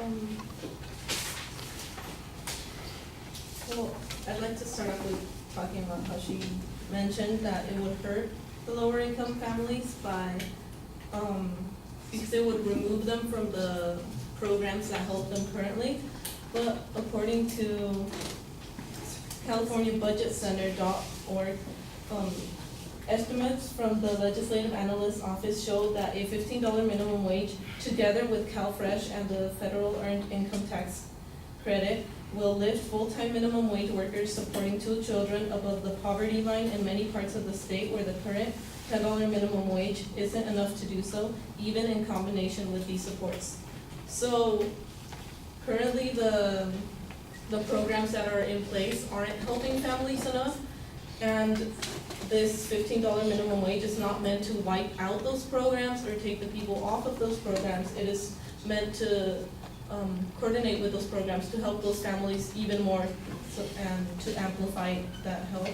Um, well, I'd like to start off with talking about how she mentioned that it would hurt the lower income families by, because it would remove them from the programs that help them currently. But according to CaliforniaBudgetCenter.org, estimates from the Legislative Analyst's Office show that a $15 minimum wage, together with CalFresh and the federal earned income tax credit, will lift full-time minimum wage workers supporting 2 children above the poverty line in many parts of the state where the current $10 minimum wage isn't enough to do so, even in combination with these supports. So currently the programs that are in place aren't helping families enough, and this $15 minimum wage is not meant to wipe out those programs or take the people off of those programs. It is meant to coordinate with those programs to help those families even more, and to amplify that help.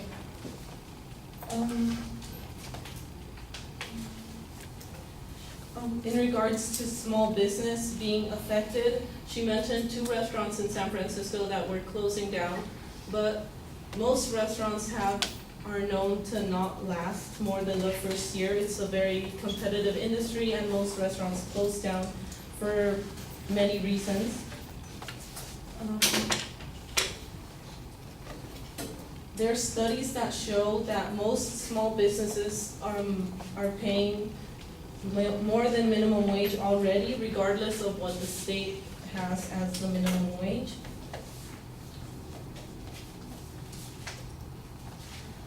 In regards to small business being affected, she mentioned 2 restaurants in San Francisco that were closing down, but most restaurants are known to not last more than the first year. It's a very competitive industry, and most restaurants close down for many reasons. There are studies that show that most small businesses are paying more than minimum wage already, regardless of what the state has as the minimum wage.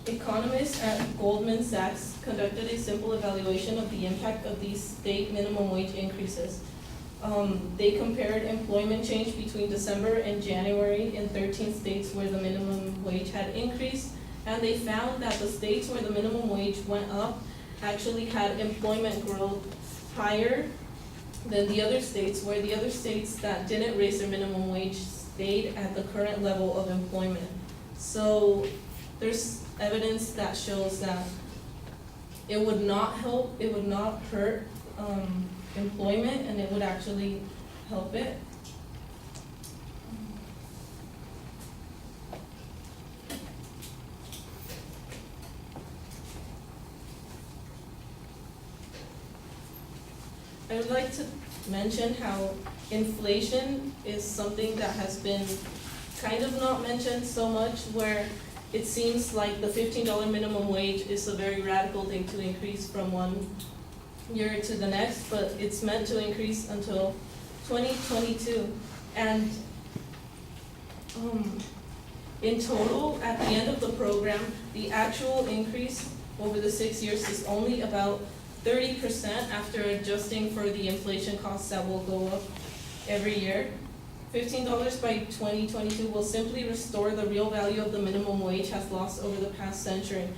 Economists at Goldman Sachs conducted a simple evaluation of the impact of these state minimum wage increases. They compared employment change between December and January in 13 states where the minimum wage had increased, and they found that the states where the minimum wage went up actually had employment growth higher than the other states, where the other states that didn't raise their minimum wage stayed at the current level of employment. So there's evidence that shows that it would not help, it would not hurt employment, and it would actually help it. I would like to mention how inflation is something that has been kind of not mentioned so much, where it seems like the $15 minimum wage is a very radical thing to increase from one year to the next, but it's meant to increase until 2022. And in total, at the end of the program, the actual increase over the 6 years is only about 30% after adjusting for the inflation costs that will go up every year. $15 by 2022 will simply restore the real value of the minimum wage has lost over the past century.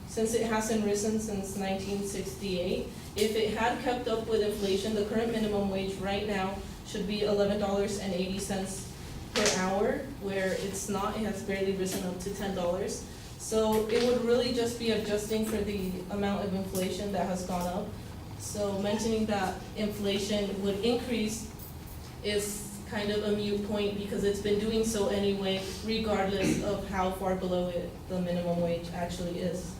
Since it hasn't risen since 1968, if it had kept up with inflation, the current minimum wage right now should be $11.80 per hour, where it's not, it has barely risen up to $10. So it would really just be adjusting for the amount of inflation that has gone up. So mentioning that inflation would increase is kind of a moot point, because it's been doing so anyway, regardless of how far below it the minimum wage actually is.